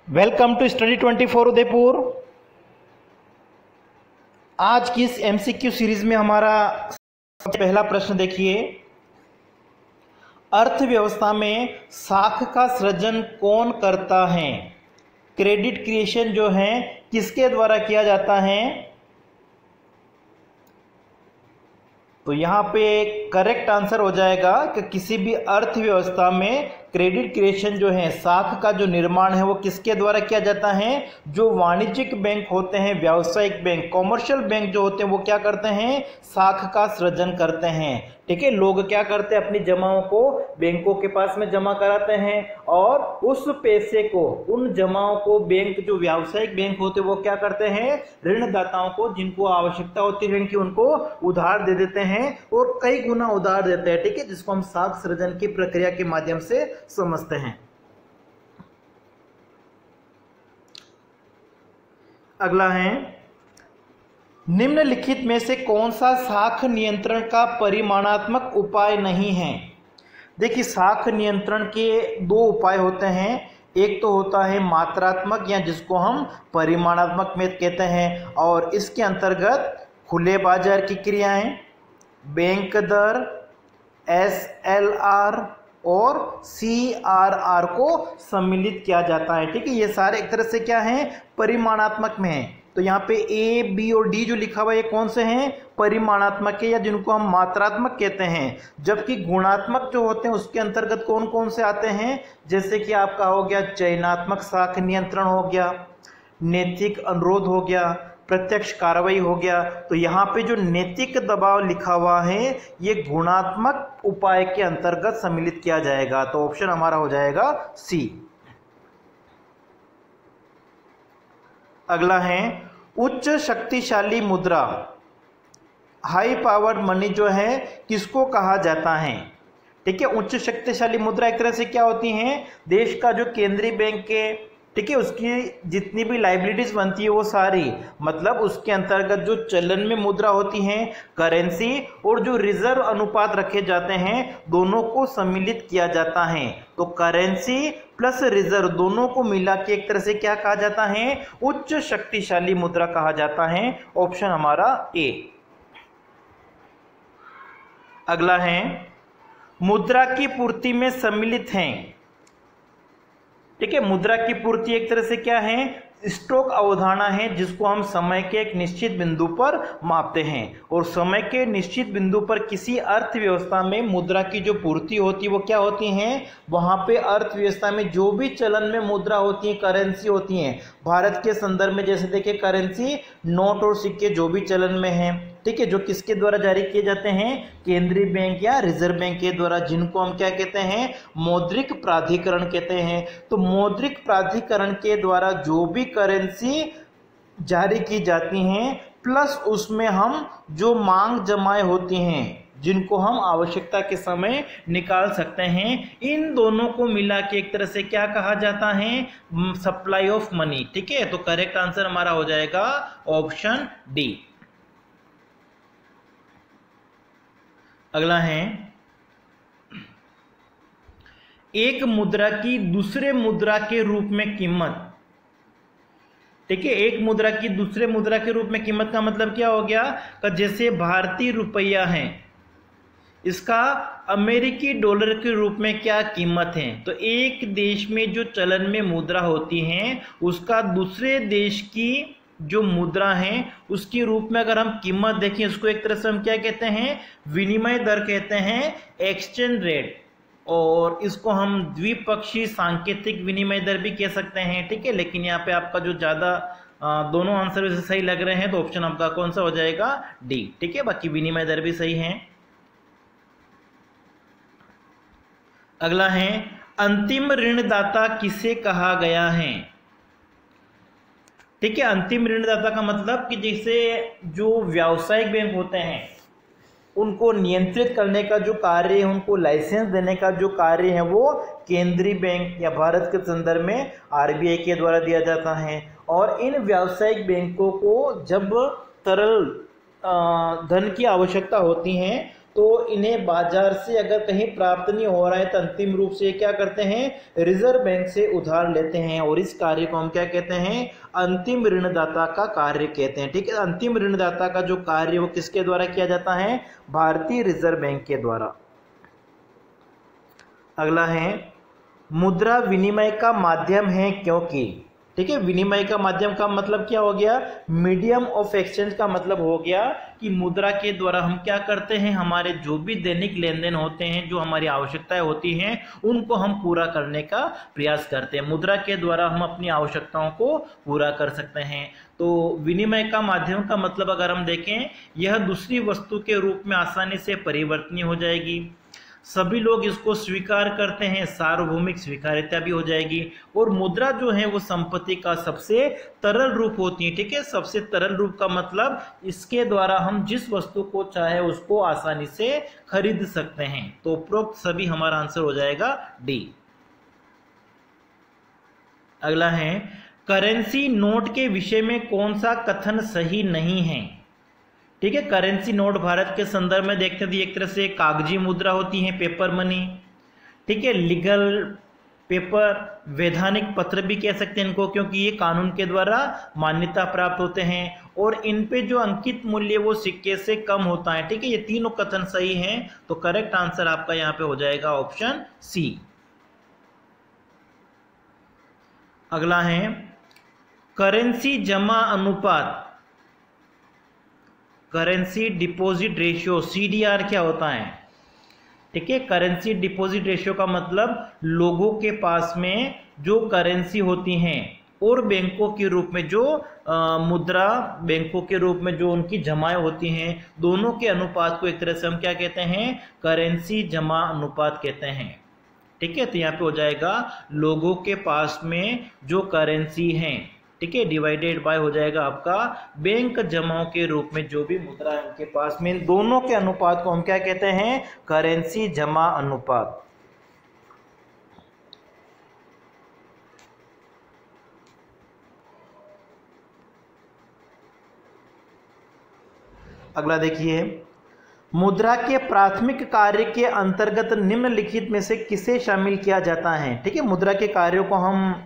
Welcome to study 24 Udaipur. आज की इस एमसीक्यू सीरीज में हमारा पहला प्रश्न देखिए, अर्थव्यवस्था में साख का सृजन कौन करता है? क्रेडिट क्रिएशन जो है किसके द्वारा किया जाता है? तो यहाँ पे करेक्ट आंसर हो जाएगा कि किसी भी अर्थव्यवस्था में क्रेडिट क्रिएशन जो है, साख का जो निर्माण है वो किसके द्वारा किया जाता है? जो वाणिज्यिक बैंक होते हैं, व्यावसायिक बैंक, कॉमर्शियल बैंक जो होते हैं वो क्या करते हैं? साख का सृजन करते हैं। ठीक है, लोग क्या करते हैं? अपनी जमाओं को बैंकों के पास में जमा कराते हैं और उस पैसे को, उन जमाओं को बैंक, जो व्यावसायिक बैंक होते हैं वो क्या करते हैं? ऋणदाताओं को, जिनको आवश्यकता होती है ऋण की, उनको उधार दे देते हैं और कई गुना उधार देते हैं। ठीक है, जिसको हम साख सृजन की प्रक्रिया के माध्यम से समझते हैं। अगला है, निम्नलिखित में से कौन सा साख नियंत्रण का परिमाणात्मक उपाय नहीं है? देखिए, साख नियंत्रण के दो उपाय होते हैं। एक तो होता है मात्रात्मक, या जिसको हम परिमाणात्मक में कहते हैं, और इसके अंतर्गत खुले बाजार की क्रियाएं, बैंक दर, SLR और CRR को सम्मिलित किया जाता है। ठीक है, ये सारे एक तरह से क्या है? परिमाणात्मक में है। तो यहाँ पे A, B और D जो लिखा हुआ है ये कौन से हैं? परिमाणात्मक है, या जिनको हम मात्रात्मक कहते हैं। जबकि गुणात्मक जो होते हैं उसके अंतर्गत कौन कौन से आते हैं? जैसे कि आपका हो गया चयनात्मक साख नियंत्रण हो गया, नैतिक अनुरोध हो गया, प्रत्यक्ष कार्रवाई हो गया। तो यहाँ पे जो नैतिक दबाव लिखा हुआ है ये गुणात्मक उपाय के अंतर्गत सम्मिलित किया जाएगा। तो ऑप्शन हमारा हो जाएगा C। अगला है, उच्च शक्तिशाली मुद्रा, हाई पावर्ड मनी जो है किसको कहा जाता है? ठीक है, उच्च शक्तिशाली मुद्रा एक तरह से क्या होती हैं? देश का जो केंद्रीय बैंक के, ठीक है, उसकी जितनी भी लाइबिलिटीज बनती है वो सारी, मतलब उसके अंतर्गत जो चलन में मुद्रा होती हैं, करेंसी, और जो रिजर्व अनुपात रखे जाते हैं, दोनों को सम्मिलित किया जाता है। तो करेंसी प्लस रिजर्व दोनों को मिला के एक तरह से क्या कहा जाता है? उच्च शक्तिशाली मुद्रा कहा जाता है। ऑप्शन हमारा A। अगला है, मुद्रा की पूर्ति में सम्मिलित हैं। ठीक है, मुद्रा की पूर्ति एक तरह से क्या है? स्टॉक अवधारणा है, जिसको हम समय के एक निश्चित बिंदु पर मापते हैं, और समय के निश्चित बिंदु पर किसी अर्थव्यवस्था में मुद्रा की जो पूर्ति होती है वो क्या होती है? वहां पे अर्थव्यवस्था में जो भी चलन में मुद्रा होती है, करेंसी होती है। भारत के संदर्भ में जैसे देखिए, करेंसी नोट और सिक्के जो भी चलन में है, ठीक है, जो किसके द्वारा जारी किए जाते हैं? केंद्रीय बैंक या रिजर्व बैंक के द्वारा, जिनको हम क्या कहते हैं? मौद्रिक प्राधिकरण कहते हैं। तो मौद्रिक प्राधिकरण के द्वारा जो भी करेंसी जारी की जाती हैं, प्लस उसमें हम जो मांग जमाएं होती हैं, जिनको हम आवश्यकता के समय निकाल सकते हैं, इन दोनों को मिला के एक तरह से क्या कहा जाता है? Supply of money. ठीक है, तो करेक्ट आंसर हमारा हो जाएगा ऑप्शन D। अगला है, एक मुद्रा की दूसरे मुद्रा के रूप में कीमत। ठीक है, एक मुद्रा की दूसरे मुद्रा के रूप में कीमत का मतलब क्या हो गया? कि जैसे भारतीय रुपया है, इसका अमेरिकी डॉलर के रूप में क्या कीमत है? तो एक देश में जो चलन में मुद्रा होती है, उसका दूसरे देश की जो मुद्रा है उसके रूप में अगर हम कीमत देखें, उसको एक तरह से हम क्या कहते हैं? विनिमय दर कहते हैं, एक्सचेंज रेट, और इसको हम द्विपक्षीय सांकेतिक विनिमय दर भी कह सकते हैं। ठीक है, लेकिन यहाँ पे आपका जो ज्यादा दोनों आंसर वैसे सही लग रहे हैं, तो ऑप्शन आपका कौन सा हो जाएगा? D। ठीक है, बाकी विनिमय दर भी सही है। अगला है, अंतिम ऋणदाता किसे कहा गया है? ठीक है, अंतिम ऋणदाता का मतलब कि जैसे जो व्यावसायिक बैंक होते हैं उनको नियंत्रित करने का जो कार्य है, उनको लाइसेंस देने का जो कार्य है, वो केंद्रीय बैंक या भारत के संदर्भ में RBI के द्वारा दिया जाता है। और इन व्यावसायिक बैंकों को जब तरल धन की आवश्यकता होती है, तो इन्हें बाजार से अगर कहीं प्राप्त नहीं हो रहा है तो अंतिम रूप से क्या करते हैं, रिजर्व बैंक से उधार लेते हैं, और इस कार्य को हम क्या कहते हैं, अंतिम ऋणदाता का कार्य कहते हैं। ठीक है, अंतिम ऋणदाता का जो कार्य वो किसके द्वारा किया जाता है, भारतीय रिजर्व बैंक के द्वारा। अगला है मुद्रा विनिमय का माध्यम है क्योंकि। ठीक है, विनिमय का माध्यम का मतलब क्या हो गया, मीडियम ऑफ एक्सचेंज का मतलब हो गया कि मुद्रा के द्वारा हम क्या करते हैं, हमारे जो भी दैनिक लेन देन होते हैं, जो हमारी आवश्यकताएं होती हैं, उनको हम पूरा करने का प्रयास करते हैं। मुद्रा के द्वारा हम अपनी आवश्यकताओं को पूरा कर सकते हैं। तो विनिमय का माध्यम का मतलब अगर हम देखें, यह दूसरी वस्तु के रूप में आसानी से परिवर्तनीय हो जाएगी, सभी लोग इसको स्वीकार करते हैं, सार्वभौमिक स्वीकार्यता भी हो जाएगी, और मुद्रा जो है वो संपत्ति का सबसे तरल रूप होती है। ठीक है, सबसे तरल रूप का मतलब इसके द्वारा हम जिस वस्तु को चाहे उसको आसानी से खरीद सकते हैं। तो उपरोक्त सभी हमारा आंसर हो जाएगा डी। अगला है करेंसी नोट के विषय में कौन सा कथन सही नहीं है। ठीक है, करेंसी नोट भारत के संदर्भ में देखते हैं एक तरह से कागजी मुद्रा होती है, पेपर मनी। ठीक है, लीगल पेपर, वैधानिक पत्र भी कह सकते हैं इनको, क्योंकि ये कानून के द्वारा मान्यता प्राप्त होते हैं, और इन पे जो अंकित मूल्य वो सिक्के से कम होता है। ठीक है, ये तीनों कथन सही हैं, तो करेक्ट आंसर आपका यहाँ पे हो जाएगा ऑप्शन सी। अगला है करेंसी जमा अनुपात, करेंसी डिपॉजिट रेशियो, सीडीआर क्या होता है। ठीक है, करेंसी डिपॉजिट रेशियो का मतलब लोगों के पास में जो करेंसी होती हैं और बैंकों के रूप में जो मुद्रा, बैंकों के रूप में जो उनकी जमाएं होती हैं, दोनों के अनुपात को एक तरह से हम क्या कहते हैं, करेंसी जमा अनुपात कहते हैं। ठीक है, तो यहाँ पे हो जाएगा लोगों के पास में जो करेंसी है, ठीक है, डिवाइडेड बाय हो जाएगा आपका बैंक जमाओं के रूप में जो भी मुद्रा है उनके पास में, दोनों के अनुपात को हम क्या कहते हैं, करेंसी जमा अनुपात। अगला देखिए, मुद्रा के प्राथमिक कार्य के अंतर्गत निम्नलिखित में से किसे शामिल किया जाता है। ठीक है, मुद्रा के कार्यों को हम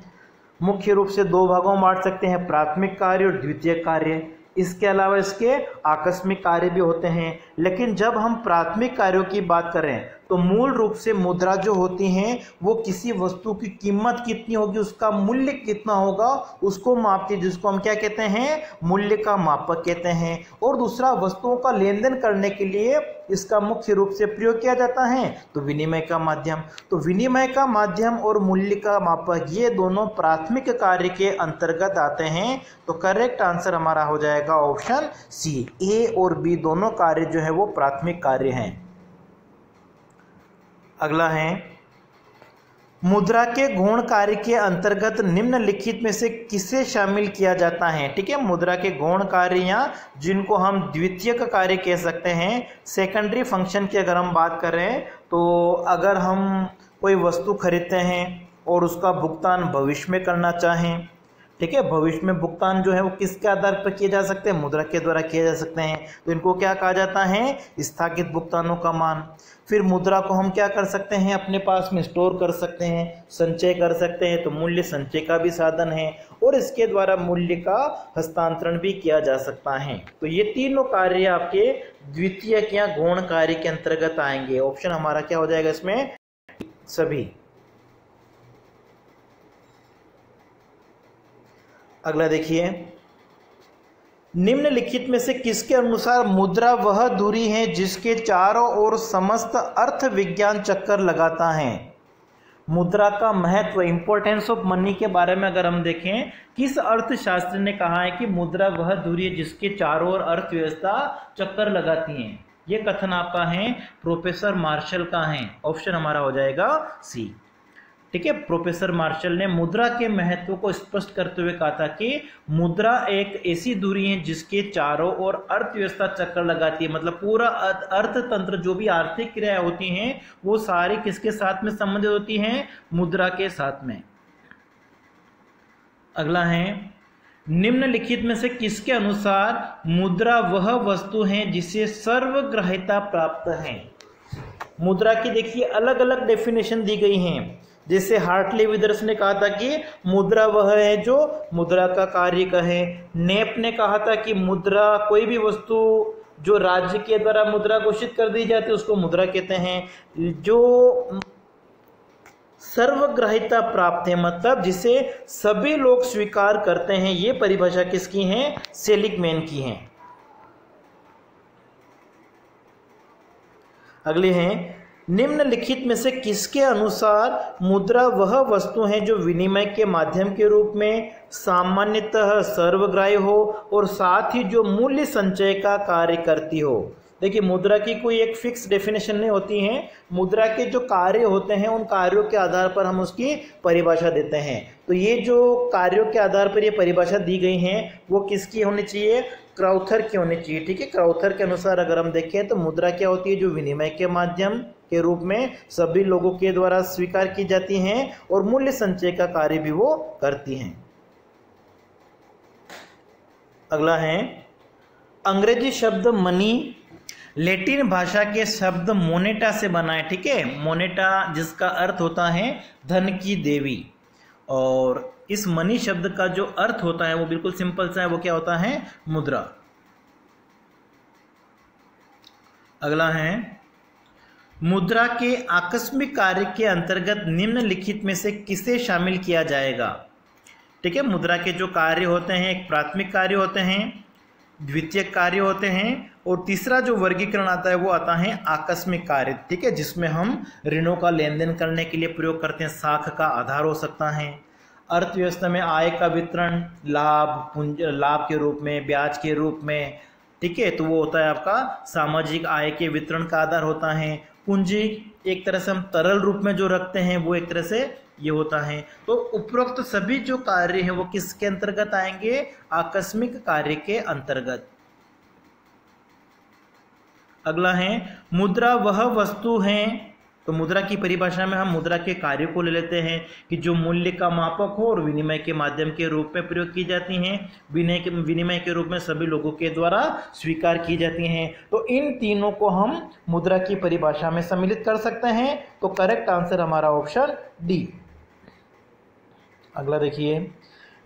मुख्य रूप से दो भागों में बांट सकते हैं, प्राथमिक कार्य और द्वितीयक कार्य। इसके अलावा इसके आकस्मिक कार्य भी होते हैं, लेकिन जब हम प्राथमिक कार्यों की बात करें तो मूल रूप से मुद्रा जो होती हैं वो किसी वस्तु की कीमत कितनी होगी, उसका मूल्य कितना होगा, उसको मापती है, जिसको हम क्या कहते हैं, मूल्य का मापक कहते हैं। और दूसरा, वस्तुओं का लेन देन करने के लिए इसका मुख्य रूप से प्रयोग किया जाता है तो विनिमय का माध्यम। तो विनिमय का माध्यम और मूल्य का मापक ये दोनों प्राथमिक कार्य के अंतर्गत आते हैं। तो करेक्ट आंसर हमारा हो जाएगा ऑप्शन सी, ए और बी दोनों कार्य जो है वो प्राथमिक कार्य हैं। अगला है मुद्रा के गौण कार्य के अंतर्गत निम्नलिखित में से किसे शामिल किया जाता है। ठीक है, मुद्रा के गौण कार्य या जिनको हम द्वितीयक कार्य कह सकते हैं, सेकेंडरी फंक्शन की अगर हम बात करें तो अगर हम कोई वस्तु खरीदते हैं और उसका भुगतान भविष्य में करना चाहें, ठीक है, भविष्य में भुगतान जो है वो किसके आधार पर किए जा सकते हैं, मुद्रा के द्वारा किए जा सकते हैं, तो इनको क्या कहा जाता है, स्थगित भुगतानों का मान। फिर मुद्रा को हम क्या कर सकते हैं, अपने पास में स्टोर कर सकते हैं, संचय कर सकते हैं, तो मूल्य संचय का भी साधन है, और इसके द्वारा मूल्य का हस्तांतरण भी किया जा सकता है। तो ये तीनों कार्य आपके द्वितीयक या गौण कार्य के अंतर्गत आएंगे। ऑप्शन हमारा क्या हो जाएगा इसमें, सभी। अगला देखिए, निम्नलिखित में से किसके अनुसार मुद्रा वह दूरी है जिसके चारों ओर समस्त अर्थ विज्ञान चक्कर लगाता है। मुद्रा का महत्व, इंपॉर्टेंस ऑफ मनी के बारे में अगर हम देखें, किस अर्थशास्त्री ने कहा है कि मुद्रा वह दूरी है जिसके चारों ओर अर्थव्यवस्था चक्कर लगाती है। ये कथन आपका है प्रोफेसर मार्शल का है। ऑप्शन हमारा हो जाएगा सी। ठीक है, प्रोफेसर मार्शल ने मुद्रा के महत्व को स्पष्ट करते हुए कहा था कि मुद्रा एक ऐसी दूरी है जिसके चारों ओर अर्थव्यवस्था चक्कर लगाती है, मतलब पूरा अर्थतंत्र, जो भी आर्थिक क्रियाएं होती हैं वो सारी किसके साथ में संबंधित होती हैं, मुद्रा के साथ में। अगला है निम्नलिखित में से किसके अनुसार मुद्रा वह वस्तु है जिसे सर्वग्राह्यता प्राप्त है? मुद्रा की देखिए अलग अलग डेफिनेशन दी गई हैं। जैसे हार्टली विदर्स ने कहा था कि मुद्रा वह है जो मुद्रा का कार्य कहे। नेप ने कहा था कि मुद्रा कोई भी वस्तु जो राज्य के द्वारा मुद्रा घोषित कर दी जाती है उसको मुद्रा कहते हैं। जो सर्वग्राह्यता प्राप्त है मतलब जिसे सभी लोग स्वीकार करते हैं, ये परिभाषा किसकी है? सेलिगमैन की है। अगले हैं, निम्नलिखित में से किसके अनुसार मुद्रा वह वस्तु है जो विनिमय के माध्यम के रूप में सामान्यतः सर्वग्राह्य हो और साथ ही जो मूल्य संचय का कार्य करती हो? देखिए मुद्रा की कोई एक फिक्स डेफिनेशन नहीं होती है। मुद्रा के जो कार्य होते हैं उन कार्यों के आधार पर हम उसकी परिभाषा देते हैं। तो ये जो कार्यों के आधार पर ये परिभाषा दी गई हैं वो किसकी होनी चाहिए? क्राउथर की होनी चाहिए। ठीक है, क्राउथर के अनुसार अगर हम देखें तो मुद्रा क्या होती है? जो विनिमय के माध्यम के रूप में सभी लोगों के द्वारा स्वीकार की जाती हैं और मूल्य संचय का कार्य भी वो करती हैं। अगला है, अंग्रेजी शब्द मनी लैटिन भाषा के शब्द मोनेटा से बना है। ठीक है, मोनेटा जिसका अर्थ होता है धन की देवी, और इस मनी शब्द का जो अर्थ होता है वो बिल्कुल सिंपल सा है, वो क्या होता है? मुद्रा। अगला है, मुद्रा के आकस्मिक कार्य के अंतर्गत निम्नलिखित में से किसे शामिल किया जाएगा? ठीक है, मुद्रा के जो कार्य होते हैं एक प्राथमिक कार्य होते हैं, द्वितीय कार्य होते हैं और तीसरा जो वर्गीकरण आता है वो आता है आकस्मिक कार्य। ठीक है, जिसमें हम ऋणों का लेन देन करने के लिए प्रयोग करते हैं। साख का आधार हो सकता है। अर्थव्यवस्था में आय का वितरण लाभ के रूप में, ब्याज के रूप में। ठीक है, तो वो होता है आपका सामाजिक आय के वितरण का आधार होता है। पूंजी एक तरह से हम तरल रूप में जो रखते हैं वो एक तरह से ये होता है। तो उपरोक्त सभी जो कार्य हैं वो किसके अंतर्गत आएंगे? आकस्मिक कार्य के अंतर्गत। अगला है, मुद्रा वह वस्तु है। तो मुद्रा की परिभाषा में हम मुद्रा के कार्य को ले लेते हैं कि जो मूल्य का मापक हो और विनिमय के माध्यम के रूप में प्रयोग की जाती हैं, विनिमय के रूप में सभी लोगों के द्वारा स्वीकार की जाती हैं। तो इन तीनों को हम मुद्रा की परिभाषा में सम्मिलित कर सकते हैं। तो करेक्ट आंसर हमारा ऑप्शन डी। अगला देखिए,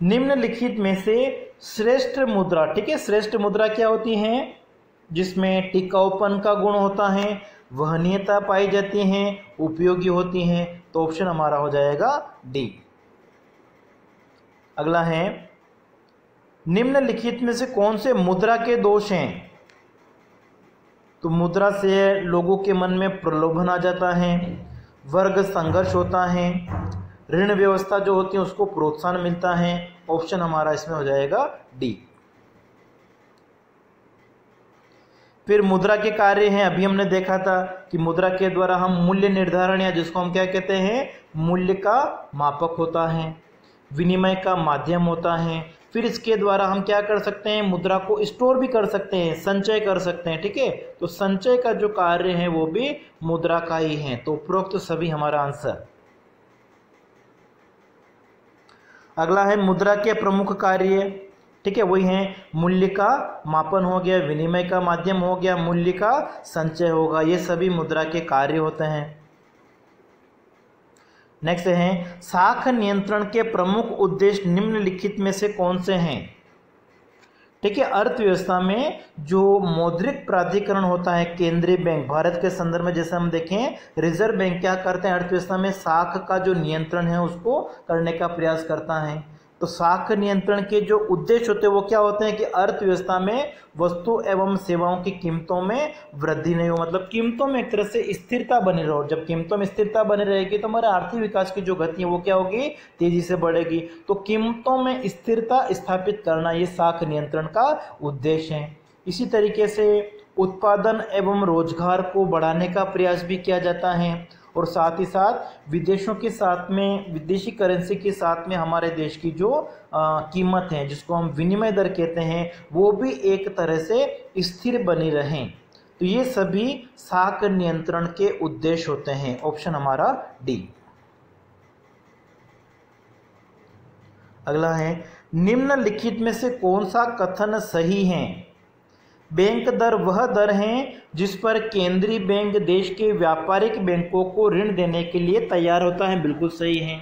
निम्नलिखित में से श्रेष्ठ मुद्रा। ठीक है, श्रेष्ठ मुद्रा क्या होती है? जिसमें टिकाऊपन का गुण होता है, वहनीयता पाई जाती है, उपयोगी होती हैं। तो ऑप्शन हमारा हो जाएगा डी। अगला है, निम्नलिखित में से कौन से मुद्रा के दोष हैं? तो मुद्रा से लोगों के मन में प्रलोभन आ जाता है, वर्ग संघर्ष होता है, ऋण व्यवस्था जो होती है उसको प्रोत्साहन मिलता है। ऑप्शन हमारा इसमें हो जाएगा डी। फिर मुद्रा के कार्य हैं, अभी हमने देखा था कि मुद्रा के द्वारा हम मूल्य निर्धारण या जिसको हम क्या कहते हैं मूल्य का मापक होता है, विनिमय का माध्यम होता है। फिर इसके द्वारा हम क्या कर सकते हैं? मुद्रा को स्टोर भी कर सकते हैं, संचय कर सकते हैं। ठीक है, तो संचय का जो कार्य है वो भी मुद्रा का ही है। तो उपरोक्त सभी हमारा आंसर। अगला है, मुद्रा के प्रमुख कार्य। ठीक है, वही है मूल्य का मापन हो गया, विनिमय का माध्यम हो गया, मूल्य का संचय होगा। ये सभी मुद्रा के कार्य होते हैं। नेक्स्ट है, साख नियंत्रण के प्रमुख उद्देश्य निम्नलिखित में से कौन से हैं? ठीक है, अर्थव्यवस्था में जो मौद्रिक प्राधिकरण होता है, केंद्रीय बैंक, भारत के संदर्भ में जैसे हम देखें रिजर्व बैंक क्या करते हैं? अर्थव्यवस्था में साख का जो नियंत्रण है उसको करने का प्रयास करता है। तो साख नियंत्रण के जो उद्देश्य होते हैं वो क्या होते हैं कि अर्थव्यवस्था में वस्तु एवं सेवाओं की कीमतों में वृद्धि नहीं हो, मतलब कीमतों में एक तरह से स्थिरता बनी रहो। जब कीमतों में स्थिरता बनी रहेगी तो हमारे आर्थिक विकास की जो गति है वो क्या होगी? तेजी से बढ़ेगी। तो कीमतों में स्थिरता स्थापित करना ये साख नियंत्रण का उद्देश्य है। इसी तरीके से उत्पादन एवं रोजगार को बढ़ाने का प्रयास भी किया जाता है और साथ ही साथ विदेशों के साथ में, विदेशी करेंसी के साथ में हमारे देश की जो कीमत है जिसको हम विनिमय दर कहते हैं वो भी एक तरह से स्थिर बनी रहें। तो ये सभी साख नियंत्रण के उद्देश्य होते हैं। ऑप्शन हमारा डी। अगला है निम्नलिखित में से कौन सा कथन सही है। बैंक दर वह दर है जिस पर केंद्रीय बैंक देश के व्यापारिक बैंकों को ऋण देने के लिए तैयार होता है। बिल्कुल सही है।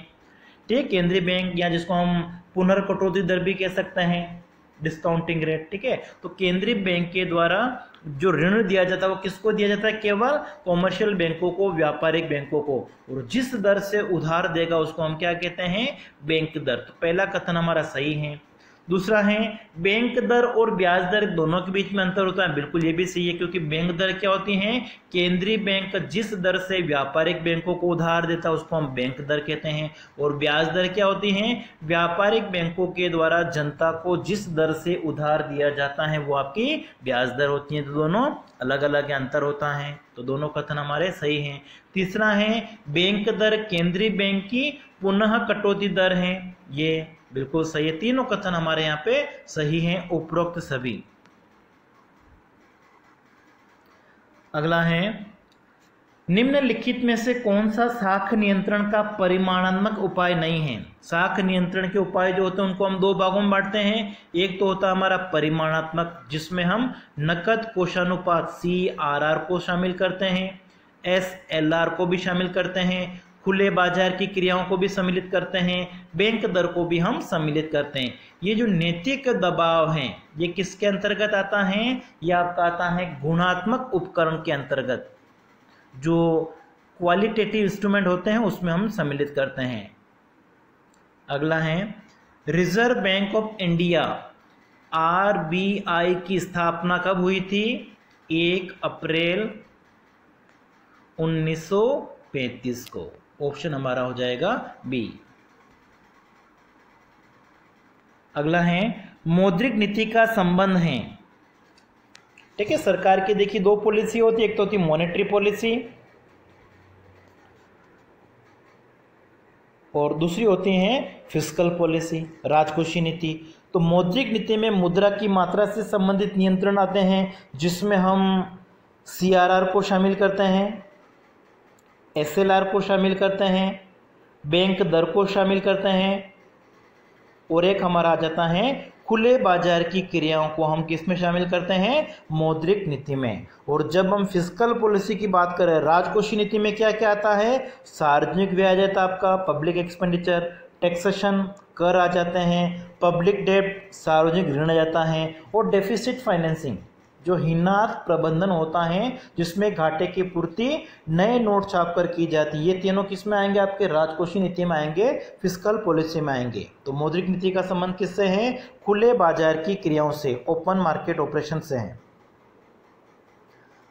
ठीक है, केंद्रीय बैंक या जिसको हम पुनर्कटौती दर भी कह सकते हैं, डिस्काउंटिंग रेट। ठीक है, तो केंद्रीय बैंक के द्वारा जो ऋण दिया जाता है वो किसको दिया जाता है, केवल कॉमर्शियल बैंकों को, व्यापारिक बैंकों को, और जिस दर से उधार देगा उसको हम क्या कहते हैं, बैंक दर। तो पहला कथन हमारा सही है। दूसरा है बैंक दर और ब्याज दर दोनों के बीच में अंतर होता है। बिल्कुल ये भी सही है, क्योंकि बैंक दर क्या होती है, केंद्रीय बैंक जिस दर से व्यापारिक बैंकों को उधार देता है उसको हम बैंक दर कहते हैं, और ब्याज दर क्या होती है, व्यापारिक बैंकों के द्वारा जनता को जिस दर से उधार दिया जाता है वो आपकी ब्याज दर होती है। तो दोनों अलग अलग अंतर होता है, तो दोनों कथन हमारे सही हैं। तीसरा है बैंक दर केंद्रीय बैंक की पुनः कटौती दर है, ये बिल्कुल सही है। तीनों कथन हमारे यहाँ पे सही हैं, उपरोक्त सभी। अगला है निम्नलिखित में से कौन सा साख नियंत्रण का परिमाणात्मक उपाय नहीं है। साख नियंत्रण के उपाय जो होते हैं उनको हम दो भागों में बांटते हैं। एक तो होता है हमारा परिमाणात्मक, जिसमें हम नकद कोषानुपात CRR को शामिल करते हैं, SLR को भी शामिल करते हैं, खुले बाजार की क्रियाओं को भी सम्मिलित करते हैं, बैंक दर को भी हम सम्मिलित करते हैं। ये जो नैतिक दबाव है ये किसके अंतर्गत आता है, ये आपका आता है गुणात्मक उपकरण के अंतर्गत। जो क्वालिटेटिव इंस्ट्रूमेंट होते हैं उसमें हम सम्मिलित करते हैं। अगला है reserve bank of India RBI की स्थापना कब हुई थी, 1 अप्रैल 1935 को। ऑप्शन हमारा हो जाएगा बी। अगला है मौद्रिक नीति का संबंध है। ठीक है, सरकार की देखिए दो पॉलिसी होती है, एक तो होती है मॉनेटरी पॉलिसी और दूसरी होती है फिस्कल पॉलिसी, राजकोषीय नीति। तो मौद्रिक नीति में मुद्रा की मात्रा से संबंधित नियंत्रण आते हैं, जिसमें हम CRR को शामिल करते हैं, SLR को शामिल करते हैं, बैंक दर को शामिल करते हैं, और एक हमारा आ जाता है खुले बाजार की क्रियाओं को हम किस में शामिल करते हैं, मौद्रिक नीति में। और जब हम फिस्कल पॉलिसी की बात करें, राजकोषीय नीति में क्या क्या आता है, सार्वजनिक व्यय आ जाता है आपका, पब्लिक एक्सपेंडिचर, टैक्सेशन, कर आ जाते हैं, पब्लिक डेब्ट, सार्वजनिक ऋण आ जाता है, और डेफिसिट फाइनेंसिंग जो हिन्नात प्रबंधन होता है, जिसमें घाटे की पूर्ति नए नोट छाप कर की जाती है। ये तीनों किस में आएंगे, आपके राजकोषीय नीति में आएंगे, फिस्कल पॉलिसी में आएंगे। तो मौद्रिक नीति का संबंध किससे है, खुले बाजार की क्रियाओं से, ओपन मार्केट ऑपरेशन से है।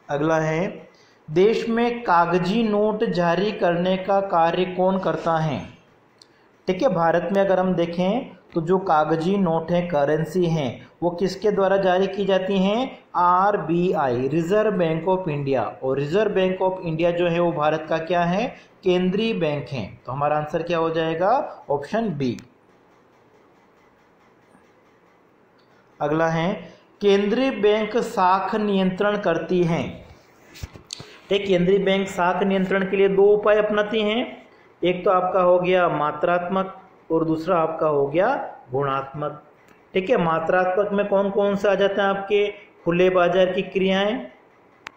अगला है देश में कागजी नोट जारी करने का कार्य कौन करता है। ठीक है, भारत में अगर हम देखें तो जो कागजी नोट है, करेंसी हैं, वो किसके द्वारा जारी की जाती हैं, RBI, reserve bank of India. और रिजर्व बैंक ऑफ इंडिया जो है वो भारत का क्या है, केंद्रीय बैंक है। तो हमारा आंसर क्या हो जाएगा, ऑप्शन बी। अगला है केंद्रीय बैंक साख नियंत्रण करती है। ठीक, केंद्रीय बैंक साख नियंत्रण के लिए दो उपाय अपनाती हैं। एक तो आपका हो गया मात्रात्मक और दूसरा आपका हो गया गुणात्मक। ठीक है, मात्रात्मक में कौन कौन से आ जाते हैं आपके, खुले बाजार की क्रियाएं,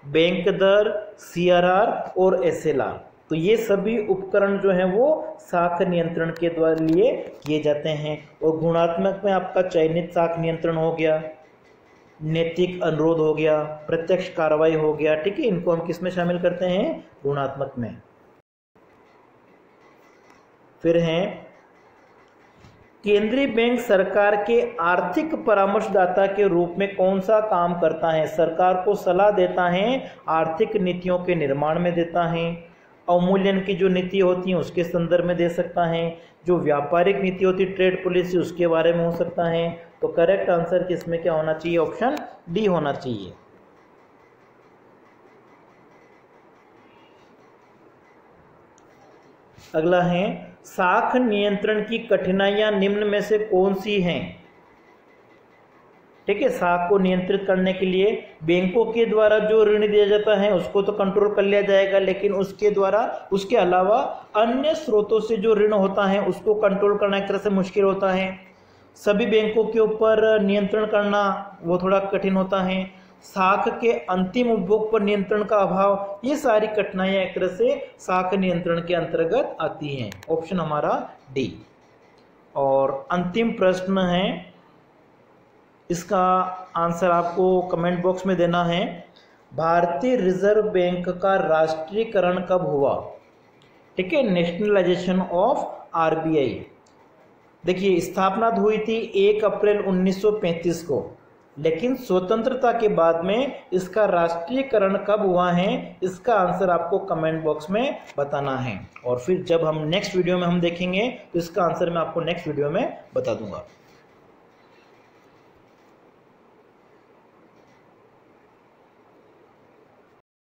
बैंक दर, CRR और SLR। तो ये सभी उपकरण जो हैं वो साख नियंत्रण के द्वारा लिए किए जाते हैं। और गुणात्मक में आपका चयनित साख नियंत्रण हो गया, नैतिक अनुरोध हो गया, प्रत्यक्ष कार्रवाई हो गया। ठीक है, इनको हम किस में शामिल करते हैं, गुणात्मक में। फिर हैं केंद्रीय बैंक सरकार के आर्थिक परामर्शदाता के रूप में कौन सा काम करता है। सरकार को सलाह देता है, आर्थिक नीतियों के निर्माण में देता है, अवमूल्यन की जो नीति होती है उसके संदर्भ में दे सकता है, जो व्यापारिक नीति होती है ट्रेड पॉलिसी उसके बारे में हो सकता है। तो करेक्ट आंसर किसमें क्या होना चाहिए, ऑप्शन डी होना चाहिए। अगला है साख नियंत्रण की कठिनाइयां निम्न में से कौन सी हैं। ठीक है। साख को नियंत्रित करने के लिए बैंकों के द्वारा जो ऋण दिया जाता है उसको तो कंट्रोल कर लिया जाएगा, लेकिन उसके द्वारा उसके अलावा अन्य स्रोतों से जो ऋण होता है उसको कंट्रोल करना एक तरह से मुश्किल होता है। सभी बैंकों के ऊपर नियंत्रण करना वो थोड़ा कठिन होता है। साख के अंतिम उपभोग पर नियंत्रण का अभाव, ये सारी कठिनाइयां एक तरह से साख नियंत्रण के अंतर्गत आती हैं। ऑप्शन हमारा डी। और अंतिम प्रश्न है, इसका आंसर आपको कमेंट बॉक्स में देना है। भारतीय रिजर्व बैंक का राष्ट्रीयकरण कब हुआ? ठीक है, नेशनलाइजेशन ऑफ आरबीआई। देखिए, स्थापना हुई थी 1 अप्रैल 1935 को, लेकिन स्वतंत्रता के बाद में इसका राष्ट्रीयकरण कब हुआ है, इसका आंसर आपको कमेंट बॉक्स में बताना है। और फिर जब हम नेक्स्ट वीडियो में हम देखेंगे तो इसका आंसर मैं आपको नेक्स्ट वीडियो में बता दूंगा।